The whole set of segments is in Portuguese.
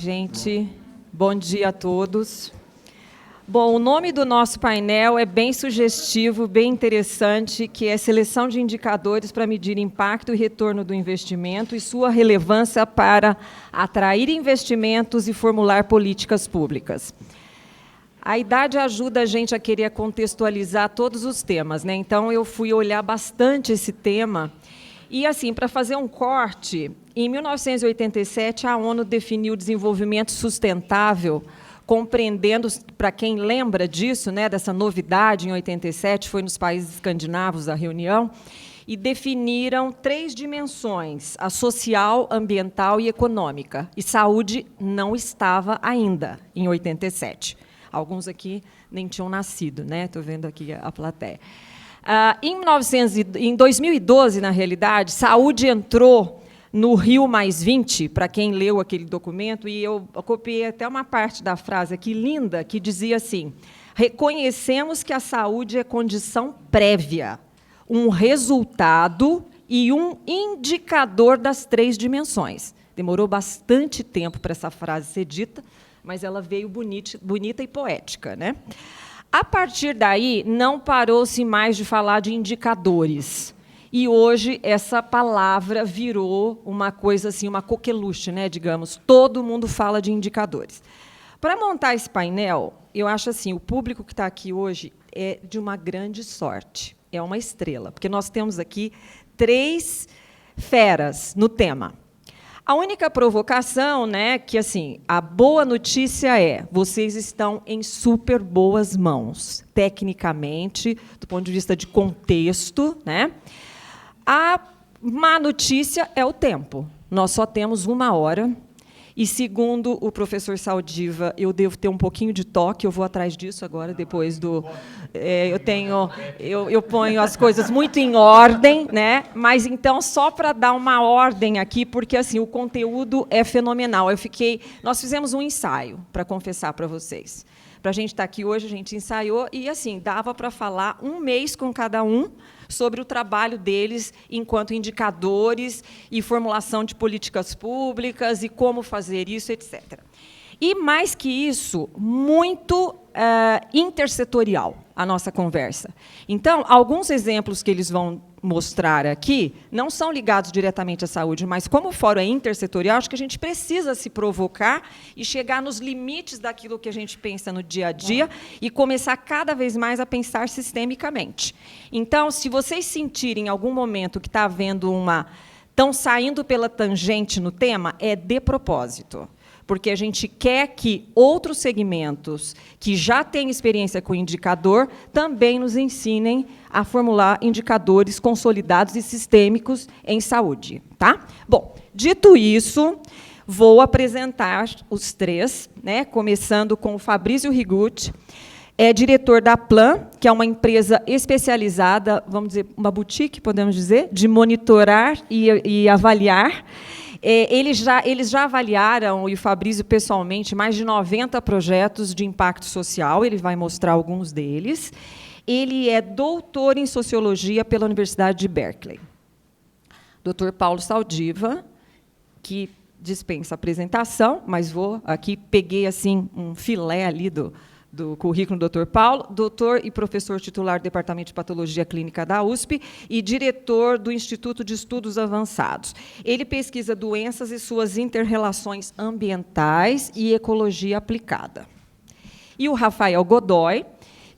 gente. Bom dia a todos. Bom, o nome do nosso painel é bem sugestivo, bem interessante, que é Seleção de Indicadores para Medir Impacto e Retorno do Investimento e sua relevância para atrair investimentos e formular políticas públicas. A idade ajuda a gente a querer contextualizar todos os temas, né? Então, eu fui olhar bastante esse tema. E, assim, para fazer um corte, em 1987, a ONU definiu o desenvolvimento sustentável, compreendendo, para quem lembra disso, né, dessa novidade, em 87, foi nos países escandinavos a reunião, e definiram 3 dimensões, a social, ambiental e econômica. E saúde não estava ainda, em 87. Alguns aqui nem tinham nascido, né? Estou vendo aqui a plateia. Em 2012, na realidade, saúde entrou no Rio+20, para quem leu aquele documento, e eu copiei até uma parte da frase aqui, linda, que dizia assim: reconhecemos que a saúde é condição prévia, um resultado e um indicador das 3 dimensões. Demorou bastante tempo para essa frase ser dita, mas ela veio bonita e poética, né? A partir daí, não parou-se mais de falar de indicadores. E hoje essa palavra virou uma coisa assim, uma coqueluche, né, digamos. Todo mundo fala de indicadores. Para montar esse painel, eu acho assim, o público que está aqui hoje é de uma grande sorte. É uma estrela, porque nós temos aqui 3 feras no tema. A única provocação, né, que assim, a boa notícia é, vocês estão em super boas mãos, tecnicamente, do ponto de vista de contexto, né? A má notícia é o tempo. Nós só temos 1 hora. E, segundo o professor Saldiva, eu devo ter um pouquinho de toque, eu vou atrás disso agora, depois do... eu ponho as coisas muito em ordem, né? Mas, então, só para dar uma ordem aqui, porque assim, o conteúdo é fenomenal. Nós fizemos um ensaio, para confessar para vocês. Para a gente estar aqui hoje, a gente ensaiou, e assim, dava para falar 1 mês com cada um, sobre o trabalho deles enquanto indicadores e formulação de políticas públicas e como fazer isso, etc. E, mais que isso, muito intersetorial a nossa conversa. Então, alguns exemplos que eles vão mostrar aqui não são ligados diretamente à saúde, mas, como o fórum é intersetorial, acho que a gente precisa se provocar e chegar nos limites daquilo que a gente pensa no dia a dia e começar cada vez mais a pensar sistemicamente. Então, se vocês sentirem em algum momento que está havendo estão saindo pela tangente no tema, é de propósito. Porque a gente quer que outros segmentos que já têm experiência com indicador também nos ensinem a formular indicadores consolidados e sistêmicos em saúde. Tá? Bom, dito isso, vou apresentar os 3, né, começando com o Fabrício Rigucci, é diretor da Plan, que é uma empresa especializada, vamos dizer, uma boutique, podemos dizer, de monitorar e avaliar. Eles já avaliaram, e o Fabrício pessoalmente, mais de 90 projetos de impacto social, ele vai mostrar alguns deles. Ele é doutor em Sociologia pela Universidade de Berkeley. Dr. Paulo Saldiva, que dispensa apresentação, mas peguei assim, um filé ali do currículo do Dr. Paulo, doutor e professor titular do Departamento de Patologia Clínica da USP e diretor do Instituto de Estudos Avançados. Ele pesquisa doenças e suas inter-relações ambientais e ecologia aplicada. E o Rafael Godoy,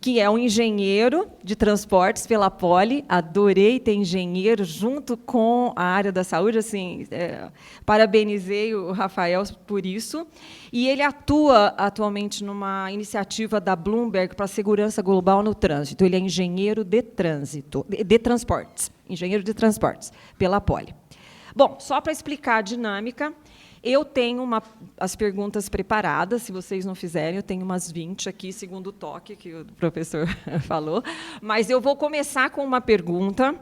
que é um engenheiro de transportes pela Poli, adorei ter engenheiro junto com a área da saúde, assim, parabenizei o Rafael por isso, e ele atua atualmente numa iniciativa da Bloomberg para a segurança global no trânsito. Ele é engenheiro de transportes, engenheiro de transportes pela Poli. Bom, só para explicar a dinâmica, eu tenho as perguntas preparadas, se vocês não fizerem, eu tenho umas 20 aqui, segundo o toque que o professor falou, mas eu vou começar com uma pergunta.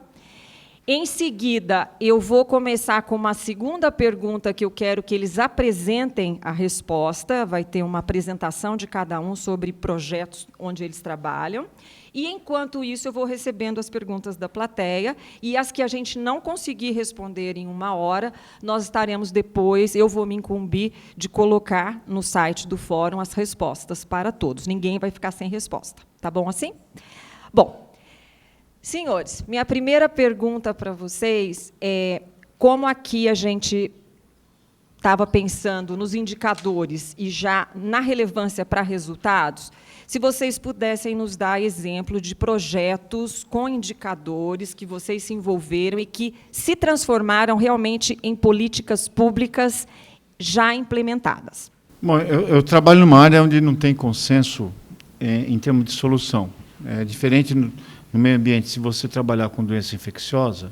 Em seguida, eu vou começar com uma segunda pergunta que eu quero que eles apresentem a resposta, vai ter uma apresentação de cada um sobre projetos onde eles trabalham, E, enquanto isso, eu vou recebendo as perguntas da plateia, e as que a gente não conseguir responder em 1 hora, nós estaremos depois, eu vou me incumbir de colocar no site do fórum as respostas para todos. Ninguém vai ficar sem resposta. Tá bom assim? Bom, senhores, minha primeira pergunta para vocês é, como aqui a gente estava pensando nos indicadores e já na relevância para resultados, se vocês pudessem nos dar exemplo de projetos com indicadores que vocês se envolveram e que se transformaram realmente em políticas públicas já implementadas. Bom, eu trabalho numa área onde não tem consenso em termos de solução. É diferente no meio ambiente, se você trabalhar com doença infecciosa,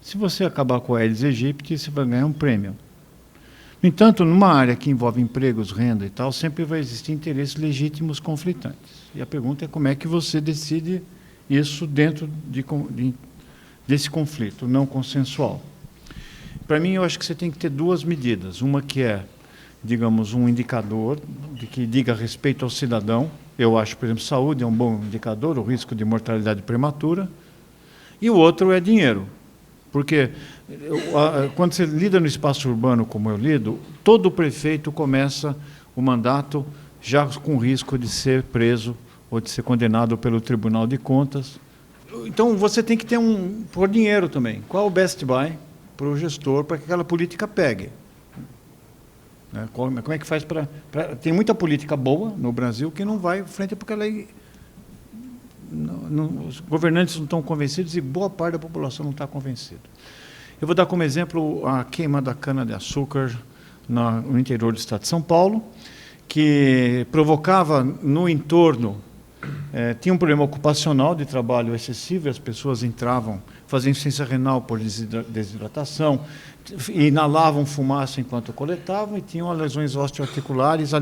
se você acabar com a Aedes aegypti, você vai ganhar um prêmio. No entanto, numa área que envolve empregos, renda e tal, sempre vai existir interesses legítimos conflitantes. E a pergunta é como é que você decide isso dentro desse conflito não consensual. Para mim, eu acho que você tem que ter 2 medidas. Uma que é, digamos, um indicador que diga respeito ao cidadão. Eu acho, por exemplo, saúde é um bom indicador, o risco de mortalidade prematura. E o outro é dinheiro. Porque quando você lida no espaço urbano, como eu lido, todo prefeito começa o mandato já com risco de ser preso ou de ser condenado pelo Tribunal de Contas. Então, você tem que ter por dinheiro também. Qual o best buy para o gestor, para que aquela política pegue? Como é que faz para... Tem muita política boa no Brasil que não vai à frente porque ela os governantes não estão convencidos e boa parte da população não está convencida. Eu vou dar como exemplo a queima da cana-de-açúcar no interior do estado de São Paulo, que provocava no entorno, tinha um problema ocupacional de trabalho excessivo, e as pessoas entravam, faziam insuficiência renal por desidratação, inalavam fumaça enquanto coletavam e tinham lesões osteoarticulares,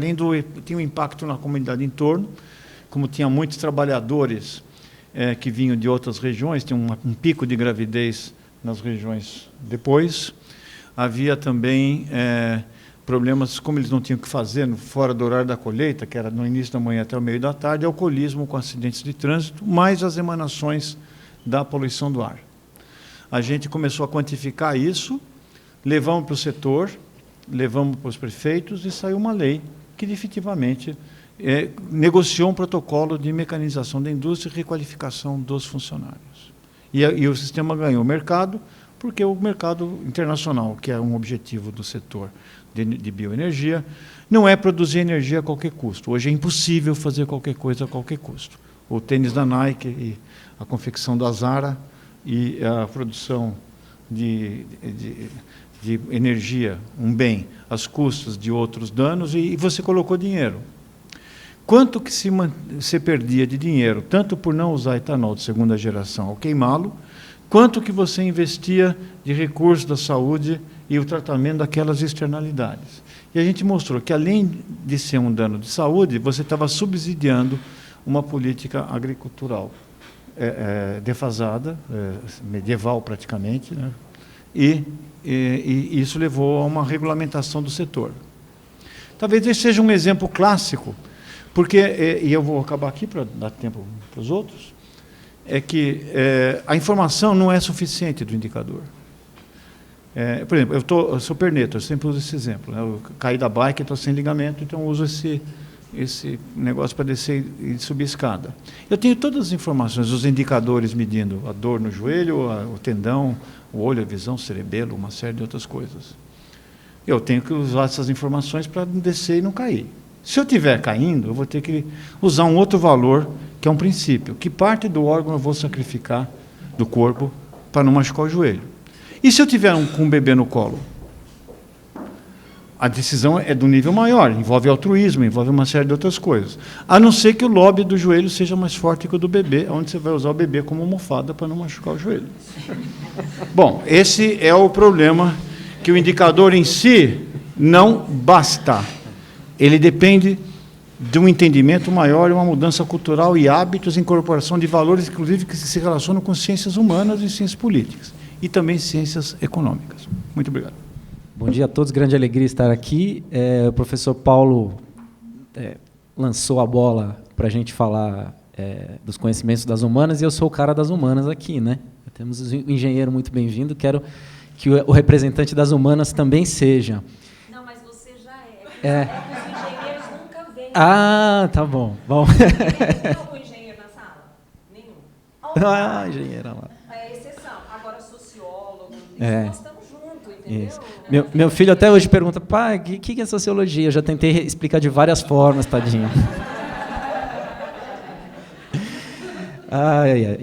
tinha um impacto na comunidade em torno. Como tinha muitos trabalhadores que vinham de outras regiões, tinha um pico de gravidez nas regiões depois. Havia também problemas, como eles não tinham o que fazer fora do horário da colheita, que era no início da manhã até o meio da tarde, alcoolismo com acidentes de trânsito, mais as emanações da poluição do ar. A gente começou a quantificar isso, levamos para o setor, levamos para os prefeitos e saiu uma lei que definitivamente negociou um protocolo de mecanização da indústria e requalificação dos funcionários. E o sistema ganhou mercado, porque o mercado internacional, que é um objetivo do setor de bioenergia, não é produzir energia a qualquer custo. Hoje é impossível fazer qualquer coisa a qualquer custo. O tênis da Nike, e a confecção da Zara e a produção de energia, um bem, às custas de outros danos, e você colocou dinheiro. Quanto que se perdia de dinheiro, tanto por não usar etanol de segunda geração ao queimá-lo, quanto que você investia de recursos da saúde e o tratamento daquelas externalidades. E a gente mostrou que, além de ser um dano de saúde, você estava subsidiando uma política agricultural defasada, medieval praticamente, né? E isso levou a uma regulamentação do setor. Talvez esse seja um exemplo clássico, porque, e eu vou acabar aqui para dar tempo para os outros, é que a informação não é suficiente do indicador. Por exemplo, eu sou perneta, eu sempre uso esse exemplo. Né? Eu caí da bike, estou sem ligamento, então eu uso esse negócio para descer e subir escada. Eu tenho todas as informações, os indicadores medindo a dor no joelho, o tendão, o olho, a visão, o cerebelo, uma série de outras coisas. Eu tenho que usar essas informações para descer e não cair. Se eu estiver caindo, eu vou ter que usar um outro valor, que é um princípio. Que parte do órgão eu vou sacrificar do corpo para não machucar o joelho? E se eu tiver com um bebê no colo? A decisão é do nível maior, envolve altruísmo, envolve uma série de outras coisas. A não ser que o lóbio do joelho seja mais forte que o do bebê, onde você vai usar o bebê como almofada para não machucar o joelho. Bom, esse é o problema, que o indicador em si não basta. Ele depende de um entendimento maior e uma mudança cultural e hábitos, incorporação de valores, inclusive, que se relacionam com ciências humanas e ciências políticas, e também ciências econômicas. Muito obrigado. Bom dia a todos, grande alegria estar aqui. O professor Paulo lançou a bola para a gente falar dos conhecimentos das humanas, e eu sou o cara das humanas aqui, né? Temos um engenheiro muito bem-vindo, quero que o representante das humanas também seja. Não, mas você já é. Os engenheiros nunca vêm. Ah, tá bom. Tem algum engenheiro na sala? Nenhum. Engenheira lá. É exceção. Agora, sociólogo, nós estamos juntos, entendeu? Isso. Meu filho até hoje pergunta, pai, o que é sociologia? Eu já tentei explicar de várias formas, tadinho.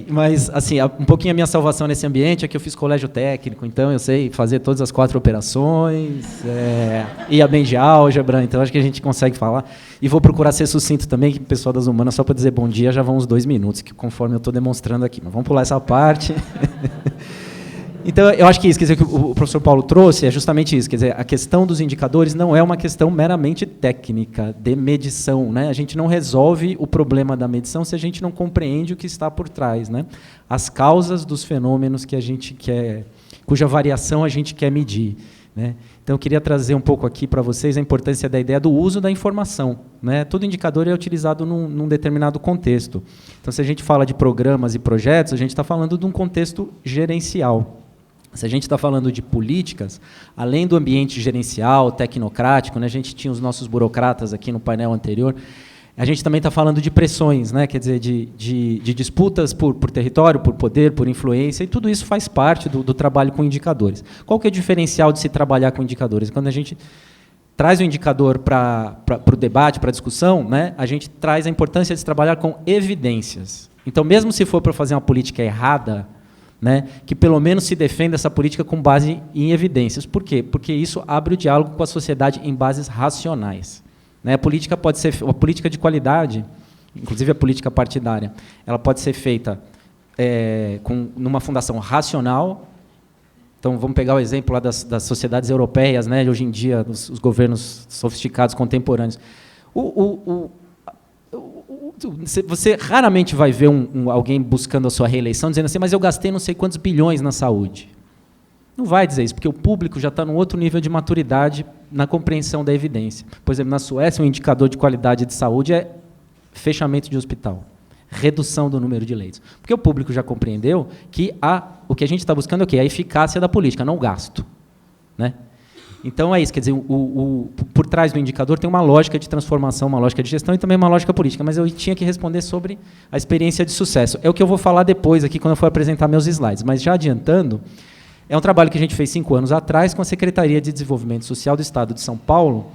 Mas, assim, um pouquinho a minha salvação nesse ambiente é que eu fiz colégio técnico, então eu sei fazer todas as 4 operações, ia bem de álgebra, então acho que a gente consegue falar. E vou procurar ser sucinto também, que o pessoal das humanas, só para dizer bom dia, já vão uns 2 minutos, que conforme eu estou demonstrando aqui. Mas vamos pular essa parte. Então, eu acho que isso, quer dizer, que o professor Paulo trouxe é justamente isso, quer dizer, a questão dos indicadores não é uma questão meramente técnica, de medição, né? A gente não resolve o problema da medição se a gente não compreende o que está por trás, né? As causas dos fenômenos que a gente quer, cuja variação a gente quer medir, né? Então, eu queria trazer um pouco aqui para vocês a importância da ideia do uso da informação, né? Todo indicador é utilizado num determinado contexto. Então, se a gente fala de programas e projetos, a gente está falando de um contexto gerencial. Se a gente está falando de políticas, além do ambiente gerencial, tecnocrático, né, a gente tinha os nossos burocratas aqui no painel anterior, a gente também está falando de pressões, né, quer dizer, de disputas por território, por poder, por influência, e tudo isso faz parte do trabalho com indicadores. Qual que é o diferencial de se trabalhar com indicadores? Quando a gente traz o indicador para o debate, para a discussão, né, a gente traz a importância de se trabalhar com evidências. Então, mesmo se for para fazer uma política errada, né, que pelo menos se defenda essa política com base em evidências. Por quê? Porque isso abre o diálogo com a sociedade em bases racionais. Né? A política pode ser, a política de qualidade, inclusive a política partidária, ela pode ser feita numa fundação racional. Então, vamos pegar o exemplo lá das sociedades europeias, né, hoje em dia, os governos sofisticados contemporâneos. Você raramente vai ver alguém buscando a sua reeleição dizendo assim, mas eu gastei não sei quantos bilhões na saúde. Não vai dizer isso, porque o público já está num outro nível de maturidade na compreensão da evidência. Por exemplo, na Suécia, um indicador de qualidade de saúde é fechamento de hospital, redução do número de leitos. Porque o público já compreendeu que o que a gente está buscando é o quê? A eficácia da política, não o gasto. Né? Então, é isso, quer dizer, por trás do indicador tem uma lógica de transformação, uma lógica de gestão e também uma lógica política, mas eu tinha que responder sobre a experiência de sucesso. É o que eu vou falar depois aqui, quando eu for apresentar meus slides, mas já adiantando, é um trabalho que a gente fez 5 anos atrás com a Secretaria de Desenvolvimento Social do Estado de São Paulo,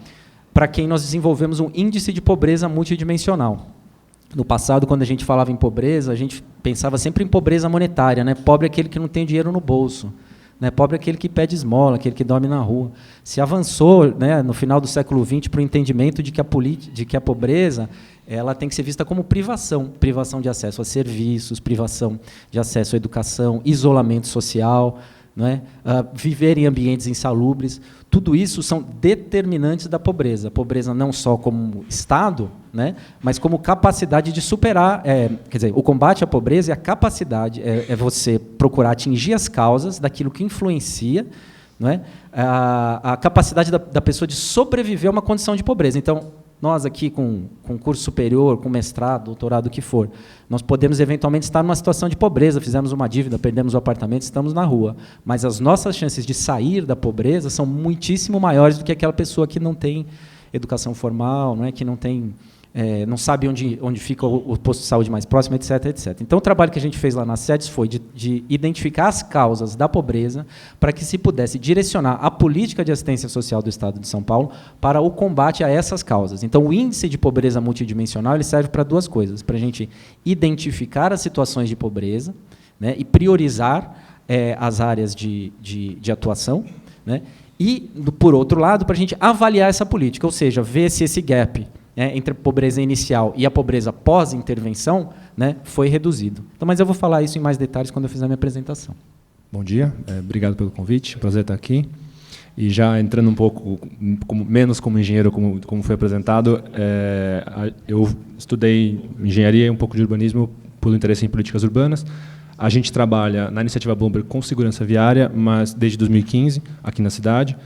para quem nós desenvolvemos um índice de pobreza multidimensional. No passado, quando a gente falava em pobreza, a gente pensava sempre em pobreza monetária, né? Pobre é aquele que não tem dinheiro no bolso. Né, pobre é aquele que pede esmola, aquele que dorme na rua. Se avançou, né, no final do século XX para o entendimento de que a pobreza ela tem que ser vista como privação de acesso a serviços, privação de acesso à educação, isolamento social, né, viver em ambientes insalubres. Tudo isso são determinantes da pobreza. A pobreza não só como estado, né, mas como capacidade de superar, quer dizer, o combate à pobreza é a capacidade, é você procurar atingir as causas daquilo que influencia, não é, a capacidade da pessoa de sobreviver a uma condição de pobreza. Então, nós aqui com curso superior, com mestrado, doutorado, o que for, nós podemos eventualmente estar numa situação de pobreza, fizemos uma dívida, perdemos o apartamento, estamos na rua. Mas as nossas chances de sair da pobreza são muitíssimo maiores do que aquela pessoa que não tem educação formal, não é, que não tem... não sabe onde fica o posto de saúde mais próximo, etc, etc. Então, o trabalho que a gente fez lá na SEDES foi de identificar as causas da pobreza para que se pudesse direcionar a política de assistência social do Estado de São Paulo para o combate a essas causas. Então, o índice de pobreza multidimensional ele serve para 2 coisas, para a gente identificar as situações de pobreza, né, e priorizar as áreas de atuação, né, e, por outro lado, para a gente avaliar essa política, ou seja, ver se esse gap entre a pobreza inicial e a pobreza pós-intervenção, né, foi reduzido. Então, mas eu vou falar isso em mais detalhes quando eu fizer a minha apresentação. Bom dia, obrigado pelo convite, prazer estar aqui. E já entrando um pouco, menos como engenheiro, como foi apresentado, eu estudei engenharia e um pouco de urbanismo por interesse em políticas urbanas. A gente trabalha na iniciativa Bloomberg com segurança viária, mas desde 2015, aqui na cidade,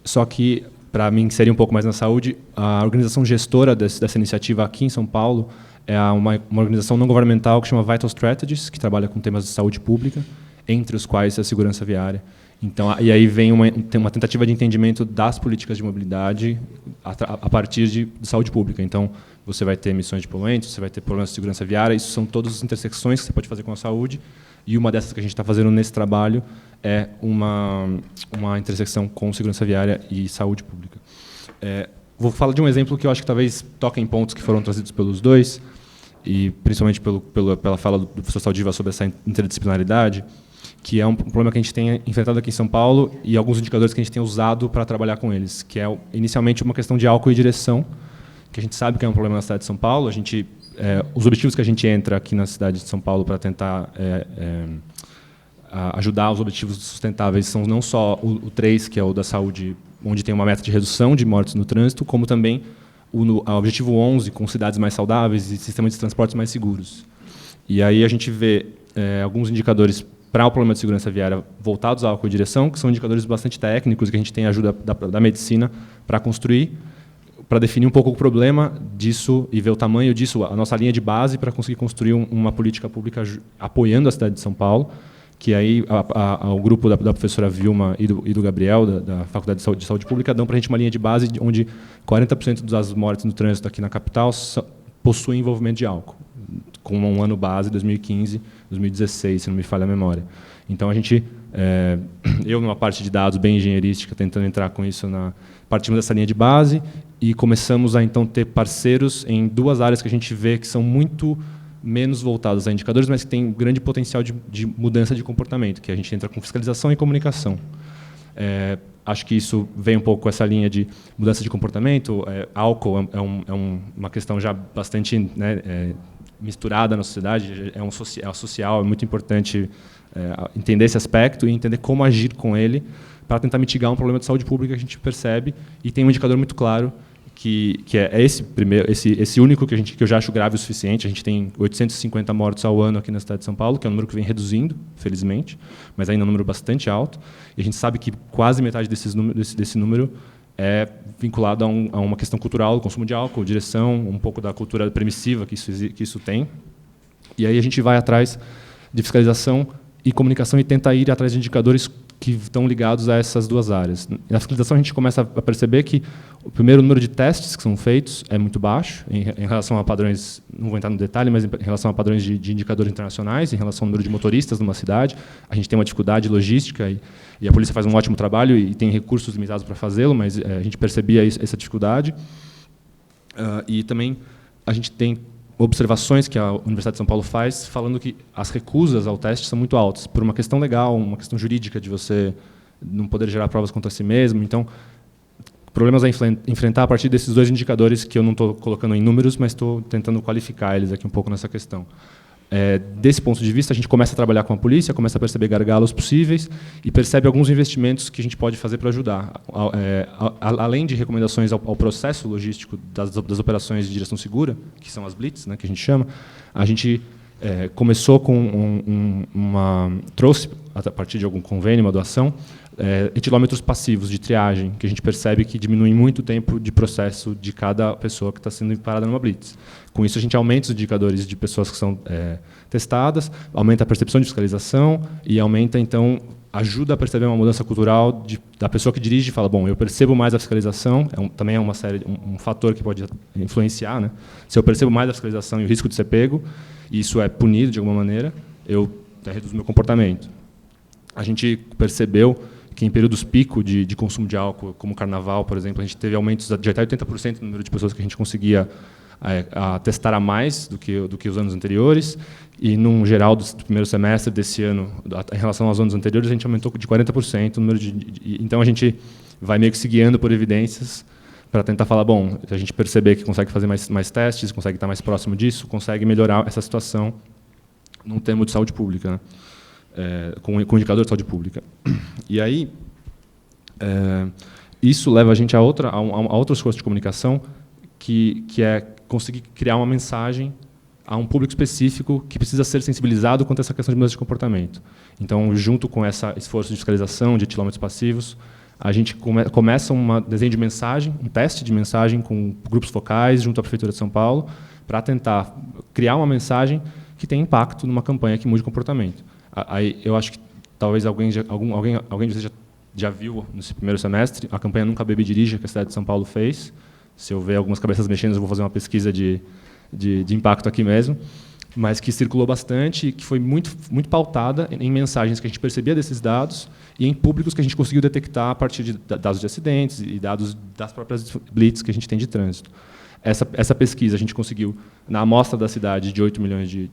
só que para mim, que seria um pouco mais na saúde, a organização gestora dessa iniciativa aqui em São Paulo é uma organização não governamental que chama Vital Strategies, que trabalha com temas de saúde pública, entre os quais a segurança viária. Então, e aí vem uma tentativa de entendimento das políticas de mobilidade a partir de saúde pública. Então, você vai ter emissões de poluentes, você vai ter problemas de segurança viária, isso são todas as intersecções que você pode fazer com a saúde, e uma dessas que a gente está fazendo nesse trabalho é uma intersecção com segurança viária e saúde pública. Vou falar de um exemplo que eu acho que talvez toque em pontos que foram trazidos pelos dois, e principalmente pela fala do professor Saldiva sobre essa interdisciplinaridade, que é um problema que a gente tem enfrentado aqui em São Paulo e alguns indicadores que a gente tem usado para trabalhar com eles, que é inicialmente uma questão de álcool e direção, que a gente sabe que é um problema na cidade de São Paulo. Os objetivos que a gente entra aqui na cidade de São Paulo para tentar ajudar os objetivos sustentáveis são não só o 3, que é o da saúde, onde tem uma meta de redução de mortes no trânsito, como também o objetivo 11, com cidades mais saudáveis e sistemas de transportes mais seguros. E aí a gente vê alguns indicadores para o problema de segurança viária voltados ao álcool e direção, que são indicadores bastante técnicos, que a gente tem a ajuda da medicina para construir, para definir um pouco o problema disso e ver o tamanho disso, a nossa linha de base para conseguir construir uma política pública apoiando a cidade de São Paulo, que aí o grupo da professora Vilma e do Gabriel, da Faculdade de Saúde Pública, dão para a gente uma linha de base onde 40% das mortes no trânsito aqui na capital possuem envolvimento de álcool, com um ano base, 2015, 2016, se não me falha a memória. Então, eu, numa parte de dados bem engenheirística, tentando entrar com isso, partimos dessa linha de base e começamos a, então, ter parceiros em duas áreas que a gente vê que são muito menos voltadas a indicadores, mas que têm grande potencial de mudança de comportamento, que a gente entra com fiscalização e comunicação. Acho que isso vem um pouco com essa linha de mudança de comportamento. Álcool é uma questão já bastante misturada na sociedade, é social, é muito importante entender esse aspecto e entender como agir com ele para tentar mitigar um problema de saúde pública que a gente percebe, e tem um indicador muito claro que é esse único que eu já acho grave o suficiente. A gente tem 850 mortos ao ano aqui na cidade de São Paulo, que é um número que vem reduzindo, felizmente, mas ainda é um número bastante alto, e a gente sabe que quase metade desse número é vinculado a uma questão cultural, consumo de álcool, direção, um pouco da cultura permissiva que isso tem. E aí a gente vai atrás de fiscalização e comunicação e tenta ir atrás de indicadores que estão ligados a essas duas áreas. Na fiscalização, a gente começa a perceber que o primeiro número de testes que são feitos é muito baixo em relação a padrões, não vou entrar no detalhe, mas em relação a padrões de indicadores internacionais, em relação ao número de motoristas numa cidade. A gente tem uma dificuldade logística e a polícia faz um ótimo trabalho e tem recursos limitados para fazê-lo, mas a gente percebia essa dificuldade. E também a gente tem observações que a Universidade de São Paulo faz, falando que as recusas ao teste são muito altas, por uma questão legal, uma questão jurídica de você não poder gerar provas contra si mesmo. Então, problemas a enfrentar a partir desses dois indicadores que eu não estou colocando em números, mas estou tentando qualificar eles aqui um pouco nessa questão. Desse ponto de vista, a gente começa a trabalhar com a polícia, começa a perceber gargalos possíveis e percebe alguns investimentos que a gente pode fazer para ajudar. Além de recomendações ao processo logístico das operações de direção segura, que são as blitz, que a gente chama, a gente começou com trouxe, a partir de algum convênio, uma doação, etilômetros passivos de triagem, que a gente percebe que diminuem muito o tempo de processo de cada pessoa que está sendo parada numa blitz. Com isso, a gente aumenta os indicadores de pessoas que são testadas, aumenta a percepção de fiscalização e aumenta, então, ajuda a perceber uma mudança cultural da pessoa que dirige e fala, bom, eu percebo mais a fiscalização, também é um fator que pode influenciar, né? Se eu percebo mais a fiscalização e o risco de ser pego, e isso é punido de alguma maneira, eu reduzo meu comportamento. A gente percebeu que em períodos pico de consumo de álcool, como o carnaval, por exemplo, a gente teve aumentos de até 80% no número de pessoas que a gente conseguia testar a mais do que os anos anteriores, e, num geral, do primeiro semestre desse ano, em relação aos anos anteriores, a gente aumentou de 40% o número então, a gente vai meio que se guiando por evidências para tentar falar, bom, se a gente perceber que consegue fazer mais testes, consegue estar mais próximo disso, consegue melhorar essa situação num termo de saúde pública, né? Com indicador de saúde pública. E aí, isso leva a gente a outros cursos de comunicação, que é conseguir criar uma mensagem a um público específico que precisa ser sensibilizado quanto a essa questão de mudança de comportamento. Então, junto com esse esforço de fiscalização, de etilômetros passivos, a gente começa um desenho de mensagem, um teste de mensagem com grupos focais junto à Prefeitura de São Paulo, para tentar criar uma mensagem que tenha impacto numa campanha que mude comportamento. Aí eu acho que talvez alguém de vocês já viu nesse primeiro semestre a campanha Nunca Beba e Dirija, que a cidade de São Paulo fez. Se eu ver algumas cabeças mexendo, eu vou fazer uma pesquisa de impacto aqui mesmo, mas que circulou bastante e que foi muito pautada em mensagens que a gente percebia desses dados e em públicos que a gente conseguiu detectar a partir de dados de acidentes e dados das próprias blitz que a gente tem de trânsito. Essa pesquisa a gente conseguiu, na amostra da cidade de 8 milhões de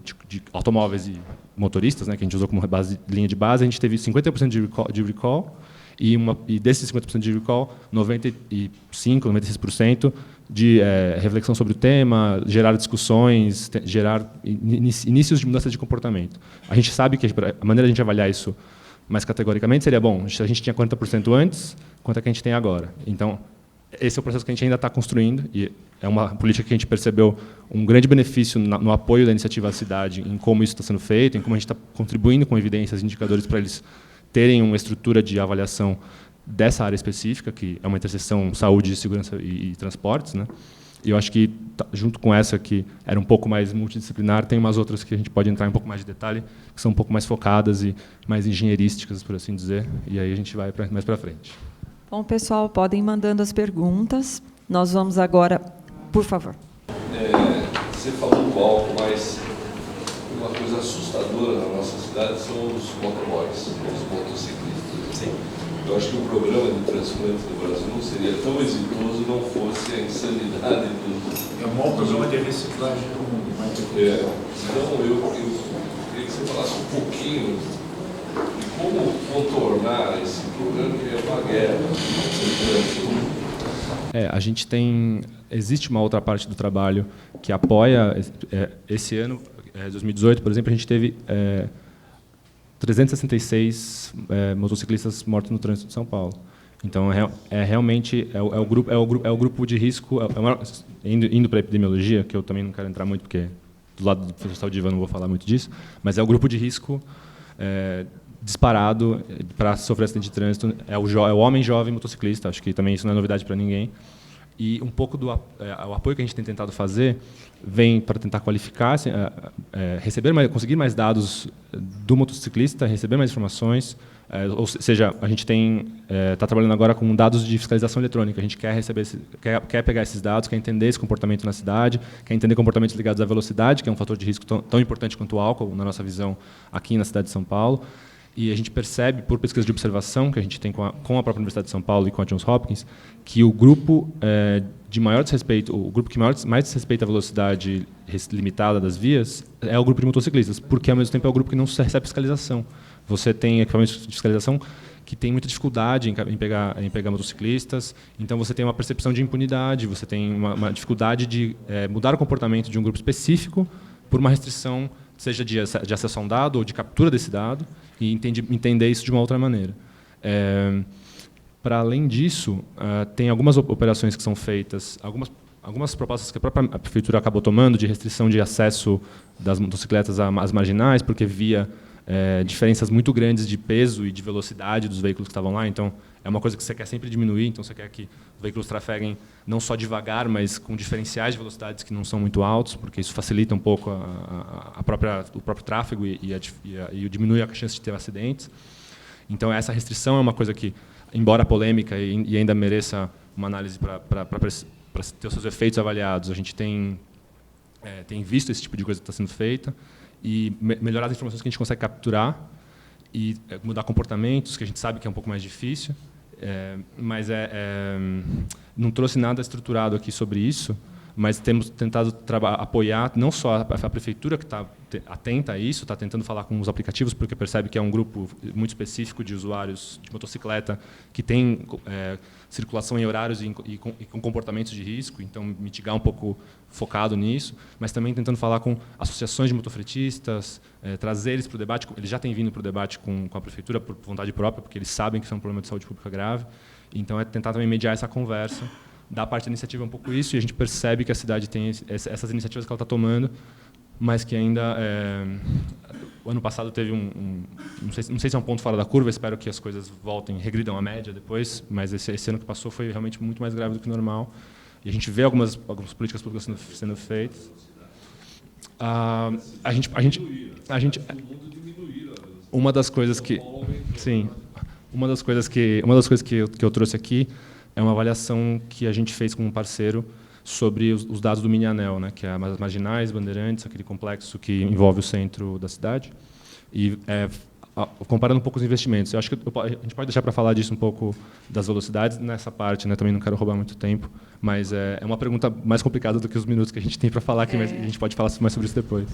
automóveis e motoristas, né, que a gente usou como linha de base, a gente teve 50% de recall e desses 50% de recall, 96% de reflexão sobre o tema, gerar discussões, gerar inícios de mudança de comportamento. A gente sabe que a maneira de a gente avaliar isso mais categoricamente seria, bom, se a gente tinha 40% antes, quanto é que a gente tem agora? Então, esse é o processo que a gente ainda está construindo e é uma política que a gente percebeu um grande benefício no apoio da iniciativa à cidade, em como isso está sendo feito, em como a gente está contribuindo com evidências e indicadores para eles terem uma estrutura de avaliação dessa área específica, que é uma interseção saúde, segurança e transportes, né? E eu acho que, junto com essa, que era um pouco mais multidisciplinar, tem umas outras que a gente pode entrar em um pouco mais de detalhe, que são um pouco mais focadas e mais engenheirísticas, por assim dizer, e aí a gente vai mais para frente. Bom, pessoal, podem ir mandando as perguntas. Nós vamos agora, por favor. Você falou do álcool, mas uma coisa assustadora na nossa cidade são os motoboys, os motociclistas. Sim. Eu acho que o programa de transplante do Brasil não seria tão exitoso não fosse a insanidade do... É o maior programa de reciclagem do mundo. Então, eu queria que você falasse um pouquinho de como contornar esse programa, que é uma guerra. A gente existe uma outra parte do trabalho que apoia, esse ano, 2018, por exemplo, a gente teve 366 motociclistas mortos no trânsito de São Paulo. Então, realmente o grupo de risco, indo para a epidemiologia, que eu também não quero entrar muito, porque do lado do professor Saldiva eu não vou falar muito disso, mas é o grupo de risco disparado para sofrer acidente de trânsito, é o homem jovem motociclista, acho que também isso não é novidade para ninguém. E um pouco do o apoio que a gente tem tentado fazer vem para tentar qualificar, conseguir mais dados do motociclista, receber mais informações. Ou seja, a gente está trabalhando agora com dados de fiscalização eletrônica. A gente quer pegar esses dados, quer entender esse comportamento na cidade, quer entender comportamentos ligados à velocidade, que é um fator de risco tão importante quanto o álcool, na nossa visão, aqui na cidade de São Paulo. E a gente percebe, por pesquisa de observação que a gente tem com a própria Universidade de São Paulo e com a Johns Hopkins, que o grupo de maior desrespeito, o grupo que mais desrespeita a velocidade limitada das vias é o grupo de motociclistas, porque, ao mesmo tempo, é o grupo que não recebe fiscalização. Você tem equipamentos de fiscalização que tem muita dificuldade em pegar motociclistas, então você tem uma percepção de impunidade, você tem uma dificuldade de mudar o comportamento de um grupo específico por uma restrição, seja de acesso a um dado ou de captura desse dado, e entender isso de uma outra maneira. Para além disso, tem algumas operações que são feitas, algumas propostas que a própria prefeitura acabou tomando de restrição de acesso das motocicletas às marginais, porque via diferenças muito grandes de peso e de velocidade dos veículos que estavam lá. Então, é uma coisa que você quer sempre diminuir. Então, você quer que os veículos trafeguem não só devagar, mas com diferenciais de velocidades que não são muito altos, porque isso facilita um pouco o próprio tráfego e diminui a chance de ter acidentes. Então, essa restrição é uma coisa que, embora polêmica e ainda mereça uma análise para ter os seus efeitos avaliados, a gente tem visto esse tipo de coisa que está sendo feita e melhorar as informações que a gente consegue capturar e mudar comportamentos, que a gente sabe que é um pouco mais difícil, mas não trouxe nada estruturado aqui sobre isso, mas temos tentado apoiar não só a prefeitura, que está atenta a isso, está tentando falar com os aplicativos, porque percebe que é um grupo muito específico de usuários de motocicleta que tem circulação em horários e com comportamentos de risco, então mitigar um pouco focado nisso, mas também tentando falar com associações de motofretistas, trazer eles para o debate. Eles já têm vindo para o debate com a prefeitura por vontade própria, porque eles sabem que isso é um problema de saúde pública grave. Então, é tentar também mediar essa conversa. Da parte da iniciativa é um pouco isso, e a gente percebe que a cidade tem essas iniciativas que ela está tomando, mas que ainda... o ano passado teve não sei se é um ponto fora da curva, espero que as coisas voltem, regridam a média depois, mas esse ano que passou foi realmente muito mais grave do que o normal. E a gente vê algumas políticas públicas sendo feitas. A gente uma das coisas que eu trouxe aqui é uma avaliação que a gente fez com um parceiro sobre os dados do mini-anel, né, que é as Marginais, Bandeirantes, aquele complexo que envolve o centro da cidade, e comparando um pouco os investimentos. Eu acho que a gente pode deixar para falar disso um pouco das velocidades nessa parte, né, também não quero roubar muito tempo, mas é uma pergunta mais complicada do que os minutos que a gente tem para falar aqui, mas a gente pode falar mais sobre isso depois.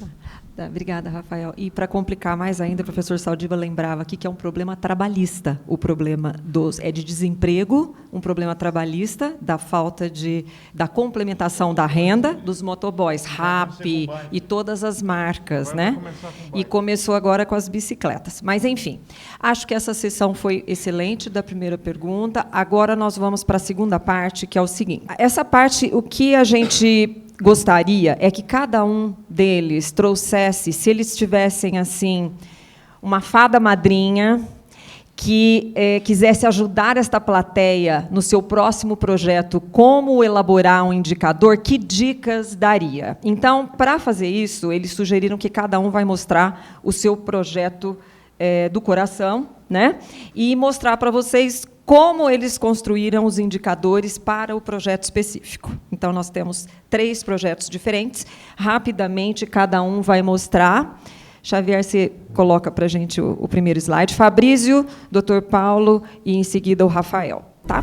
Tá, obrigada, Rafael. E para complicar mais ainda, o professor Saldiva lembrava aqui que é um problema trabalhista, o problema de desemprego, um problema trabalhista, da falta da complementação da renda dos motoboys, RAP e todas as marcas, né? E começou agora com as bicicletas. Mas, enfim, acho que essa sessão foi excelente da primeira pergunta. Agora nós vamos para a segunda parte, que é o seguinte. Essa parte, o que a gente gostaria é que cada um deles trouxesse, se eles tivessem assim uma fada madrinha que quisesse ajudar esta plateia no seu próximo projeto, como elaborar um indicador, que dicas daria? Então, para fazer isso, eles sugeriram que cada um vai mostrar o seu projeto do coração, né? E mostrar para vocês como eles construíram os indicadores para o projeto específico. Então, nós temos 3 projetos diferentes. Rapidamente, cada um vai mostrar. Xavier, você coloca para a gente o primeiro slide. Fabrício, Dr. Paulo e, em seguida, o Rafael. Tá?